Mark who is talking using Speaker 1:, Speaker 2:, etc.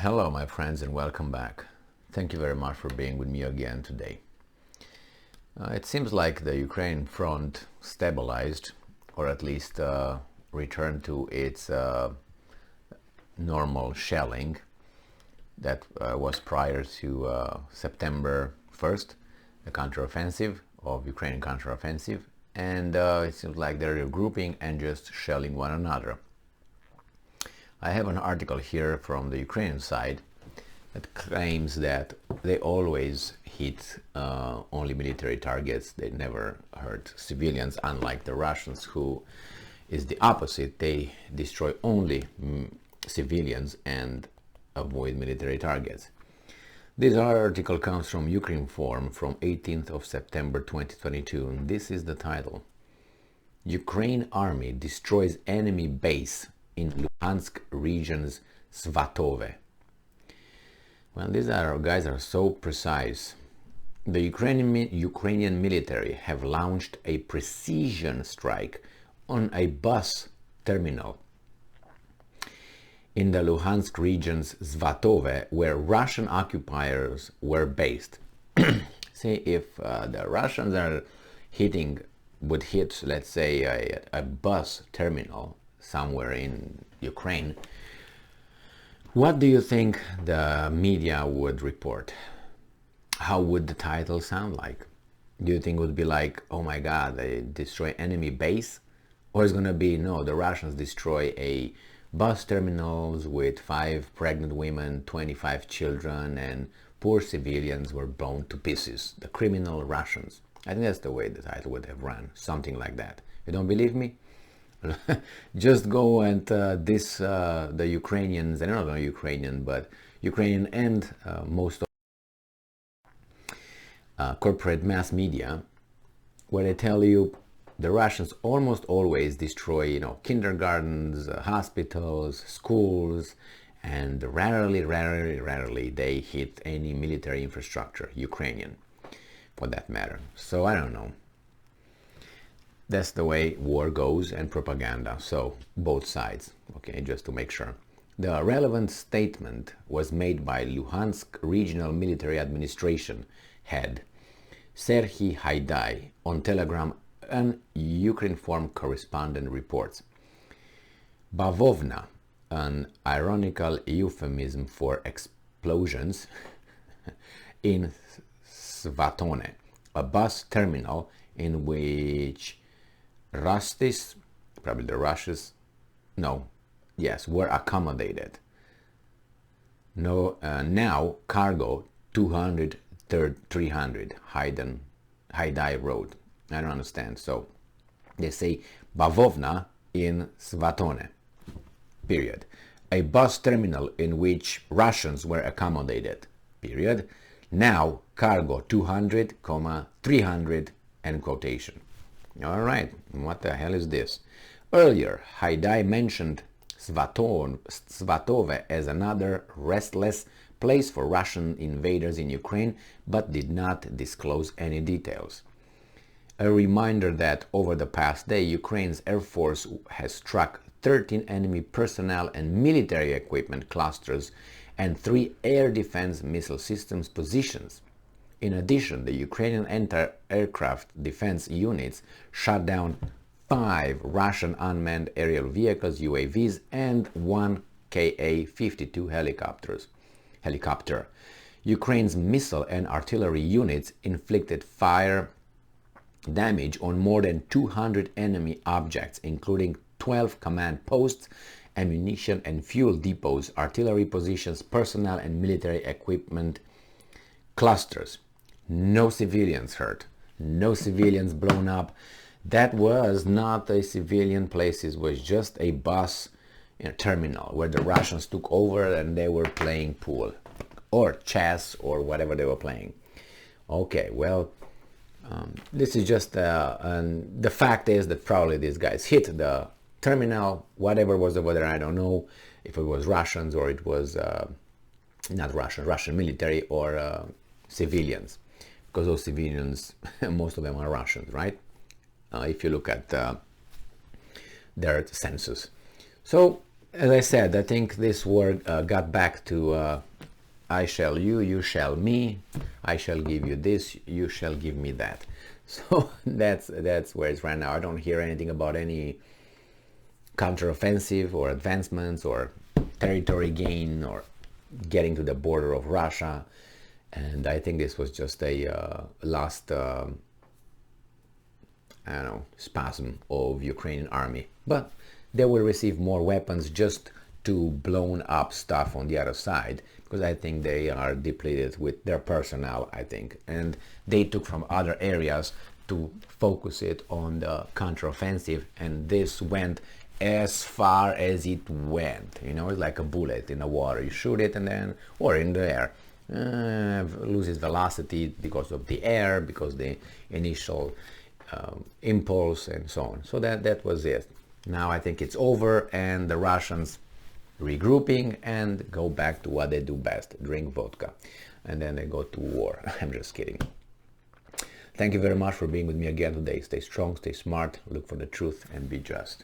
Speaker 1: Hello my friends and welcome back. Thank you very much for being with me again today. It seems like the Ukraine front stabilized, or at least returned to its normal shelling that was prior to September 1st, the counteroffensive of Ukrainian counteroffensive, and it seems like they're regrouping and just shelling one another. I have an article here from the Ukrainian side that claims that they always hit only military targets. They never hurt civilians, unlike the Russians, who is the opposite. They destroy only civilians and avoid military targets. This article comes from Ukrinform from 18th of September 2022, and this is the title. Ukraine army destroys enemy base in Luhansk region's Svatove. Well, these guys are so precise. The Ukrainian military have launched a precision strike on a bus terminal in the Luhansk region's Svatove, where Russian occupiers were based. See, if the Russians would hit, let's say, a bus terminal somewhere in Ukraine, what do you think the media would report? How would the title sound like? Do you think it would be like, oh my god, they destroy enemy base? Or it's gonna be, no, the Russians destroy a bus terminals with 5 pregnant women, 25 children, and poor civilians were blown to pieces. The criminal Russians. I think that's the way the title would have run, something like that. You don't believe me? Just go and the Ukrainians, and not only Ukrainian, but Ukrainian and most of corporate mass media, where they tell you the Russians almost always destroy, kindergartens, hospitals, schools, and rarely they hit any military infrastructure, Ukrainian, for that matter. So I don't know. That's the way war goes, and propaganda, so both sides, okay, just to make sure. The relevant statement was made by Luhansk Regional Military Administration head Serhiy Haidai on Telegram, and Ukrinform correspondent reports. Bavovna, an ironical euphemism for explosions in Svatove, a bus terminal in which Rustis, probably the Russians, were accommodated. Now cargo 200, 300, Haidai Road. I don't understand. So they say Bavovna in Svatove, period. A bus terminal in which Russians were accommodated, period. Now cargo 200, 300, end quotation. All right, what the hell is this? Earlier, Haidai mentioned Svatove as another restless place for Russian invaders in Ukraine, but did not disclose any details. A reminder that over the past day, Ukraine's Air Force has struck 13 enemy personnel and military equipment clusters and 3 air defense missile systems positions. In addition, the Ukrainian anti-aircraft defense units shot down 5 Russian unmanned aerial vehicles, UAVs, and 1 Ka-52 helicopter. Ukraine's missile and artillery units inflicted fire damage on more than 200 enemy objects, including 12 command posts, ammunition and fuel depots, artillery positions, personnel and military equipment clusters. No civilians hurt, no civilians blown up. That was not a civilian place, it was just a bus terminal where the Russians took over and they were playing pool or chess or whatever they were playing. Okay, well, this is just and the fact is that probably these guys hit the terminal, whatever was over there. I don't know if it was Russians or it was not Russian military or civilians, because those civilians, most of them are Russians, right? If you look at their census. So As I said, I think this war got back to I shall you, you shall me, I shall give you this, you shall give me that. So that's where it's right now. I don't hear anything about any counteroffensive or advancements or territory gain or getting to the border of Russia. And I think this was just a last, I don't know, spasm of Ukrainian army. But they will receive more weapons just to blown up stuff on the other side, because I think they are depleted with their personnel, I think. And they took from other areas to focus it on the counteroffensive, and this went as far as it went. You know, it's like a bullet in the water. You shoot it and then, or in the air, loses velocity because of the air, because the initial impulse and so on. So that was it. Now I think it's over, and the Russians regrouping and go back to what they do best, drink vodka, and then they go to war. I'm just kidding. Thank you very much for being with me again today. Stay strong, stay smart, look for the truth, and be just.